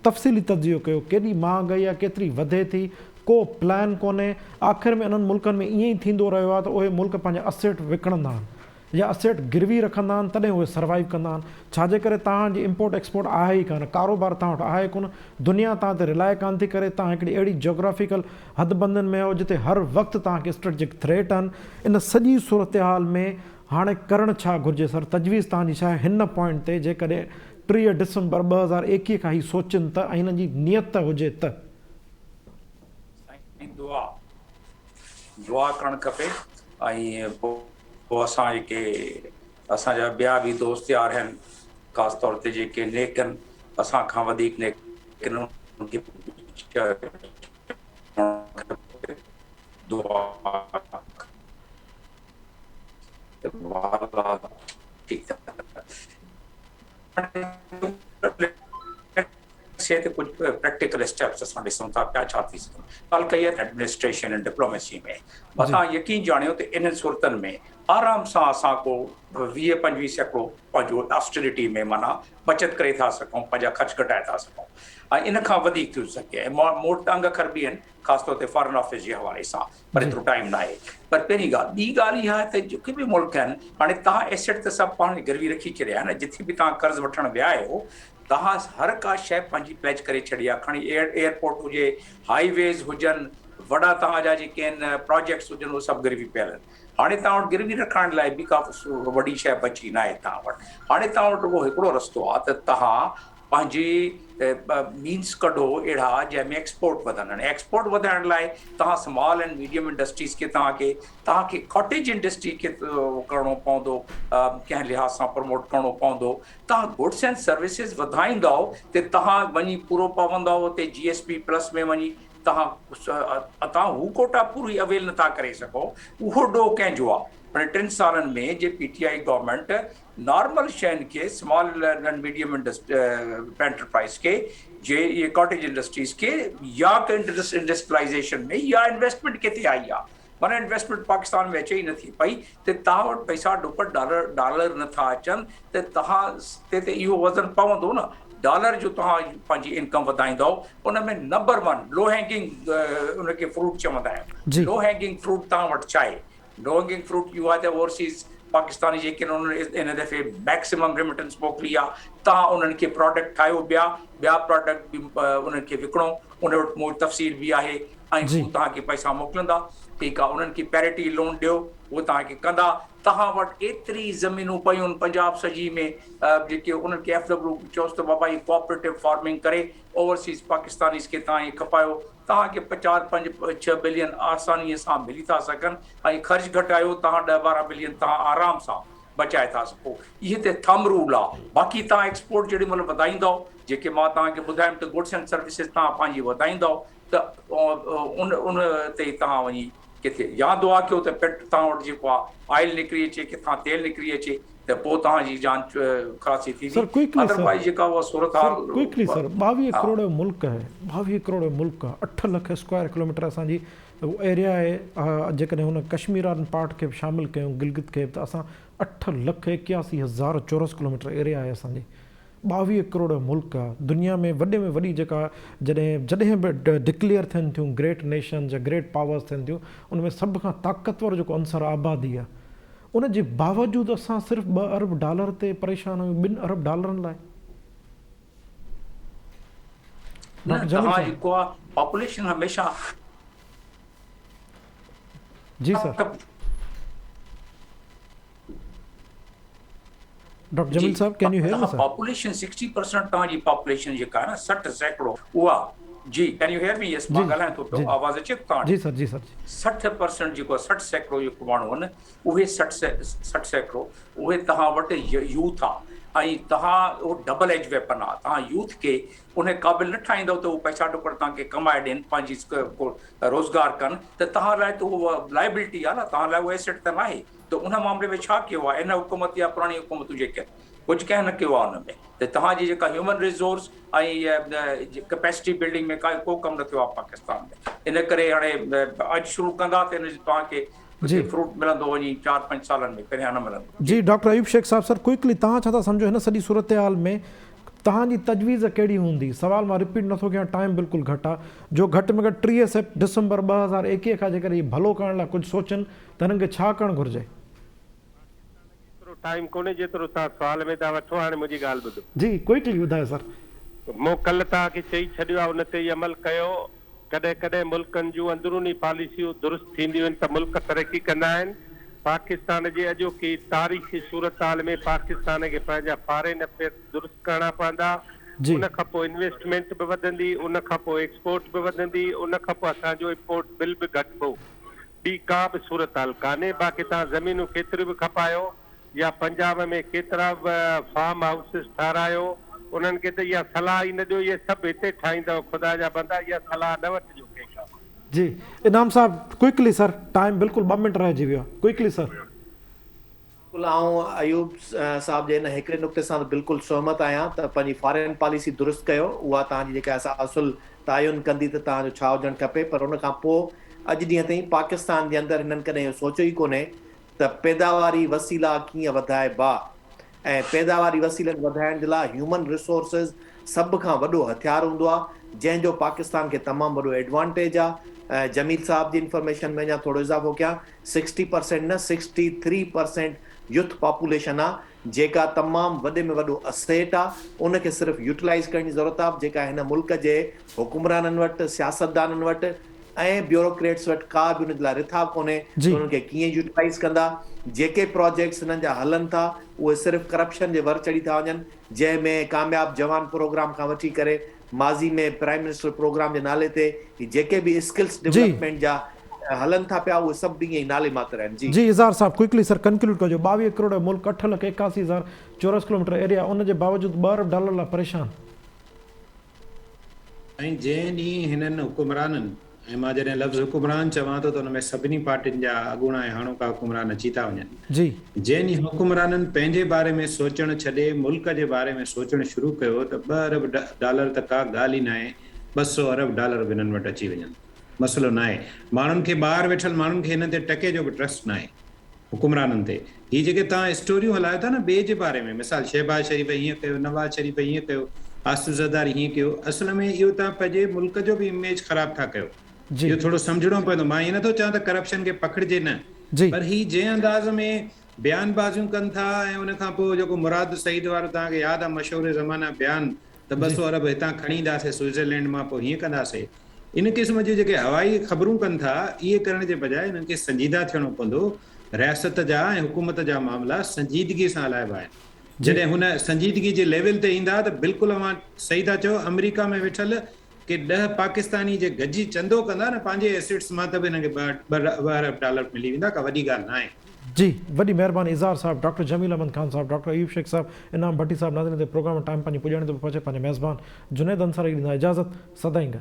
तफ़सीली तजियो कयो, केॾी महांगाई आहे, केतिरी वधे थी, को प्लान कोन्हे। आख़िर में इन्हनि मुल्कनि में ईअं ई थींदो रहियो आहे त उहे मुल्क पंहिंजा असेट विकिणंदा आहिनि। या असेट गिरवी रखंदा आहिनि तॾहिं उहे सर्वाइव कंदा आहिनि। छाजे करे तव्हांजी इम्पोर्ट एक्सपोर्ट आहे ई कान, कारोबार तव्हां वटि आहे कोन, दुनिया तव्हां ते रिलाए कान थी करे, तव्हां हिकिड़ी अहिड़ी जोग्राफिकल हदबंदियुनि में हो जिते हर वक़्तु तव्हांखे स्ट्रेटजिक थ्रेट आहिनि। इन सॼी सूरत हाल में हाणे करणु छा घुरिजे सर? तजवीज़ तव्हांजी छा आहे हिन पॉइंट ते, जेकॾहिं 3 डिसंबर 2021 खां ई सोचनि त ऐं हिननि जी नियत हुजे त? दुआ करणु खपे ऐं पोइ असां जेके असांजा ॿिया बि दोस्त यार आहिनि, ख़ासि तौर ते जेके नेक आहिनि, असां खां वधीक नेक कुछ प्रैक्टिकल स्टेप्स असां ॾिसूं था पिया छा थी सघनि। ॻाल्हि कई आहे एडमिनिस्ट्रेशन ऐं डिप्लोमेसी में, असां यकीन ॼाणियो त इन्हनि सूरतनि में आराम सां असां को 20-25 सैकड़ो पंहिंजो ऑस्टेरिटी में माना बचत करे था सघूं, पंहिंजा ख़र्च घटाए था सघूं ऐं इन खां वधीक थी सघे। ऐं मूं वटि अंग अखर बि आहिनि ख़ासि तौर ते फॉरेन ऑफिस जे हवाले सां, पर एतिरो टाइम न आहे। पर पहिरीं ॻाल्हि, ॿी ॻाल्हि इहा आहे त जेके बि मुल्क आहिनि, हाणे तव्हां एसेट त सभु पाण गिरवी रखी छॾिया आहिनि, जिथे बि तव्हां कर्ज़ु वठणु विया आहियो तव्हां हर का शइ पंहिंजी प्लेज करे छॾी आहे। खणी एयरपोर्ट हुजे, हाईवेज़ हुजनि, वॾा तव्हांजा जेके आहिनि प्रोजेक्ट्स हुजनि, उहे सभु गिरवी पियल आहिनि। हाणे तव्हां वटि गिरवी रखण लाइ बि का वॾी शइ बची न आहे तव्हां वटि। हाणे तव्हां वटि रुॻो हिकिड़ो रस्तो आहे त तव्हां पंहिंजी मीन्स कढो अहिड़ा जंहिंमें एक्सपोर्ट वधनि। एक्सपोर्ट वधाइण लाइ तव्हां स्मॉल एंड मीडियम इंडस्ट्रीज़ खे तव्हांखे कॉटेज इंडस्ट्री खे करिणो पवंदो, कंहिं लिहाज़ सां प्रमोट करिणो पवंदो। तव्हां गुड्स एंड सर्विसिस वधाईंदव त तव्हां वञी पूरो पवंदव उते GSP+ में वञी तव्हां हू कोटा पूरी अवेल नथा करे सघो। उहो ॾोह कंहिंजो आहे? हाणे 3 सालनि में जे PTI गवर्नमेंट नॉर्मल शयुनि खे, स्मॉल एंड मीडियम एंटरप्राइज़ खे, जे इहे कॉटेज इंडस्ट्रीज़ खे, या इंडस्ट्रियलाइज़ेशन में या इन्वेस्टमेंट किथे आई आहे, माना इन्वेस्टमेंट पाकिस्तान में अचे ई नथी पई, त तव्हां वटि पैसा डुपट डॉलर नथा अचनि, त तव्हां ते इहो वज़न पवंदो न। डॉलर जो तव्हां पंहिंजी इनकम वधाईंदव, उन में नंबर 1 लो हैंगिंग उनखे फ्रूट चवंदा आहियूं। लो हैंगिंग फ्रूट तव्हां वटि छा आहे? लो हैंगिंग फ्रूट इहो आहे त ओवरसीज़ पाकिस्तानी जेके उन्हनि इन दफ़े मैक्सिमम रेमिटेंस मोकिली आहे, तव्हां उन्हनि खे प्रोडक्ट ठाहियो, ॿिया प्रोडक्ट बि उन्हनि खे विकिणो, उन वटि मूं तफ़सील बि आहे ऐं हू तव्हांखे पैसा मोकिलींदा। ठीकु आहे, उन्हनि खे पैरिटी लोन ॾियो, उहो तव्हांखे कंदा। तव्हां वटि एतिरी ज़मीनूं पयूं आहिनि पंजाब सॼी में, जेके उन्हनि खे FW चयोसि त बाबा ही कोऑपरेटिव फार्मिंग करे ओवरसीज़ पाकिस्तानीज़ खे तव्हां खपायो, तव्हांखे 4-5-6 बिलियन आसानीअ सां मिली था सघनि ऐं ख़र्च घटायो, तव्हां 10-12 बिलियन तव्हां आराम सां बचाए था सघो। इहे त थंब रूल आहे। बाक़ी तव्हां एक्सपोर्ट जेॾी महिल वधाईंदव, जेके मां तव्हांखे ॿुधायमि त गुड्स एंड सर्विसिस तव्हां पंहिंजी वधाईंदव, त उन ते तव्हां वञी किथे या दुआ कयो त तव्हां वटि जेको आहे ऑयल निकिरी अचे, किथां तेल निकिरी अचे, त पोइ तव्हांजी जान ख़लासी थींदी। अदरवाइज़ जेका उहा सूरत हाल क्विकली सर, 22 करोड़ जो मुल्क है, 22 करोड़ जो मुल्क आहे, 8 लख स्क्वायर किलोमीटर असांजी एरिया आहे। जेकॾहिं हुन कश्मीर वारनि पार्ट खे बि शामिलु कयूं, गिलगित खे, त असां 8,81,000 चौरस किलोमीटर एरिया आहे असांजी। 22 करोड़ जो मुल्क आहे। दुनिया में वॾे में वॾी जेका जॾहिं बि डिक्लेयर थियनि थियूं ग्रेट नेशन्स या ग्रेट पावर्स थियनि थियूं, उनमें सभ खां ताक़तवर जेको अंसर आबादी आहे। उन जे बावजूदि असां सिर्फ़ु $2 अरब ते परेशान आहियूं, $2 अरब लाइ। जेको आहे पॉपुलेशन हमेशा जी sir. Doctor Jamil sahab, can you hear me sir? Population 60% तव्हांजी पॉपुलेशन जेका आहे न 60 सैकड़ो उहा, जी can you hear me? Yes, मां ॻाल्हायां थो पियो, आवाज़ अचे तव्हां? जी सर, जी सर। 60% जेको आहे 60 सैकड़ो जेको माण्हू आहिनि, उहे 60 सैकड़ो उहे तव्हां वटि यूथ आहे ऐं तव्हां उहो डबल एज वेपन आहे। तव्हां यूथ खे उन क़ाबिल न ठाहींदव त उहो पैसा टुकड़ तव्हांखे कमाए ॾियनि, पंहिंजी रोज़गार कनि, त तव्हां लाइ त उहो लाइबिलिटी आहे न, तव्हां लाइ उहो एसेट त न आहे। त उन मामले में छा कयो आहे इन हुकूमत या पुराणी हुकूमतूं जेके कुझु कंहिं न कयो आहे उन में, त तव्हांजी जेका ह्यूमन रिसोर्स ऐं कैपेसिटी बिल्डिंग में को कमु न थियो आहे पाकिस्तान में। इन करे हाणे अॼु शुरू कंदा त इन तव्हांखे फ्रूट मिलंदो वञी 4-5 सालनि में, पहिरियां न मिलंदो। जी डॉक्टर अयूब शेख साहब, सर क्विकली तव्हां छा था सम्झो हिन सॼी सूरत हाल में तव्हांजी तजवीज़ कहिड़ी हूंदी? सवाल मां रिपीट नथो कयां, टाइम बिल्कुलु घटि आहे। जो घटि में घटि 30 डिसंबर 2021 खां जेकर इहे भलो करण लाइ कुझु सोचनि त हिननि खे छा करणु घुरिजे? टाइम कोन्हे जेतिरो तव्हां सुवाल में था वठो। हाणे मुंहिंजी ॻाल्हि ॿुधो। जी क्विकली ॿुधायो सर। मूं कल्ह तव्हांखे चई छॾियो आहे, उन ते ई अमल कयो। कॾहिं कॾहिं मुल्कनि जूं अंदरूनी पॉलिसियूं दुरुस्त थींदियूं आहिनि त मुल्क तरक़ी कंदा आहिनि। पाकिस्तान जे अॼोकी तारीख़ी सूरत हाल में पाकिस्तान खे पंहिंजा फॉरेन अफेयर्स दुरुस्त करणा पवंदा। उन खां पोइ इन्वेस्टमेंट बि वधंदी, उन खां पोइ एक्सपोर्ट बि वधंदी, उन खां पोइ असांजो इम्पोर्ट बिल बि घटिबो। ॿी का बि सूरत हाल कान्हे। बाक़ी तव्हां ज़मीनूं केतिरियूं बि खपायो या पंजाब में केतिरा बि फार्म हाउसिस ठारायो, उन्हनि खे त इहा सलाह ई न ॾियो, इहे सभु हिते ठाहींदव ख़ुदा जा बंदा, इहा सलाह न वठिजो कंहिंखां। जी इनाम साहब क्विकली सर, टाइम बिल्कुलु 2 मिनट रहिजी वियो आहे, क्विकली सर। आऊं अयूब साहब जे हिन हिकिड़े नुक़्ते सां बिल्कुलु सहमत आहियां त पंहिंजी फॉरेन पॉलिसी दुरुस्त कयो। उहा तव्हांजी जेका असां असुल तयन कंदी त तव्हांजो छा हुजणु खपे। पर उन खां पोइ अॼु ॾींहं ताईं पाकिस्तान जे अंदरि हिननि कॾहिं इहो सोचियो ई कोन्हे त पैदावारी वसीला कीअं वधाइबा, ऐं पैदावारी वसीलनि वधाइण जे लाइ ह्यूमन रिसोर्सिस सभ खां वॾो हथियार हूंदो आहे, जंहिंजो पाकिस्तान खे तमामु वॾो एडवांटेज आहे। जमील साहब जी इंफॉर्मेशन में अञा थोरो इज़ाफ़ो कयां, 60% न 63% यूथ पॉपुलेशन आहे, जेका तमामु वॾे में वॾो असेट आहे। उनखे सिर्फ़ु यूटिलाइज़ करण जी ज़रूरत आहे, जेका हिन मुल्क जे हुकुमराननि वटि, सियासतदाननि वटि ऐं ब्यूरोक्रेट्स वटि का बि हुन जे लाइ रिथा कोन्हे त उन्हनि खे कीअं यूटिलाइज़ कंदा। जेके प्रोजेक्ट्स हिननि जा हलनि था उहे सिर्फ़ु करप्शन जे वर चढ़ी था वञनि, जंहिंमें कामयाब जवान प्रोग्राम खां वठी करे माज़ी में प्राइम मिनिस्टर प्रोग्राम जे नाले ते जेके बि स्किल्स डेवलपमेंट जा हलन था पिया उहे सभु ईअं ई नाले मात्र आहिनि। जी इज़हार साहब क्विकली सर कंक्लूड कजो। 22 करोड़ मुल्क 8,81,000 चौरस किलोमीटर एरिया, उन जे बावजूदि $2 अरब लाइ परेशान। ऐं जंहिं ॾींहुं हिननि हुकुमराननि, ऐं मां जॾहिं लफ़्ज़ हुकुमरान चवां थो त हुन में सभिनी पार्टियुनि जा अॻूणा ऐं हाणोका हुकुमरान अची था वञनि। जी जंहिं ॾींहुं हुकुमराननि पंहिंजे बारे में सोचणु छॾे मुल्क जे बारे में सोचणु शुरू कयो त $2 अरब त का ॻाल्हि ई न आहे, $200 अरब बि हिननि वटि अची वञनि, मसइलो न आहे। माण्हुनि खे ॿाहिरि वेठल माण्हुनि खे हिन ते टके जो बि ट्रस्ट न आहे हुकुमराननि ते। हीअ जेके तव्हां स्टोरियूं हलायो था न ॿिए जे बारे में, मिसाल शहबाज शरीफ़ हीअं कयो, नवाज़ शरीफ़ हीअं कयो, आसिफ ज़रदारी हीअं कयो, असल में इहो तव्हां पंहिंजे मुल्क जो बि इमेज ख़राबु था कयो। इहो थोरो सम्झणो पवंदो। मां ईअं नथो चवां त करप्शन खे पकड़िजे न, पर ही जंहिं अंदाज़ में बयानबाज़ियूं कनि था ऐं उन खां पोइ जेको मुराद सईद वारो तव्हांखे यादि आहे मशहूर ज़माना बयान त 200 अरब हितां खणी ईंदासीं स्विट्ज़रलैंड मां, पोइ हीअं कंदासीं। इन क़िस्म जी जेके हवाई ख़बरूं कनि था, इहे करण जे बजाय हिननि खे संजीदा थियणो पवंदो। रियासत जा ऐं हुकूमत जा मामला संजीदगी सां हलाइबा आहिनि। जॾहिं हुन संजीदगी जे लेवल ते ईंदा त बिल्कुलु अवां सही था चओ, अमेरिका में वेठल के 10 पाकिस्तानी जे गजी चंदो कंदा न पंहिंजे एसेट्स मां, त बि हिनखे $2 अरब मिली वेंदा, का वॾी ॻाल्हि न आहे। जी वॾी महिरबानी इज़हार साहब, डॉक्टर जमील अहमद ख़ान साहब, डॉक्टर अयूब शेख साहब, इनाम भट्टी साहब। नाज़रीन प्रोग्राम टाइम पंहिंजी पुॼाइण ते पहुचे पंहिंजे मेज़बान जुनैद अंसारी ॾींदा इजाज़त। सदाईं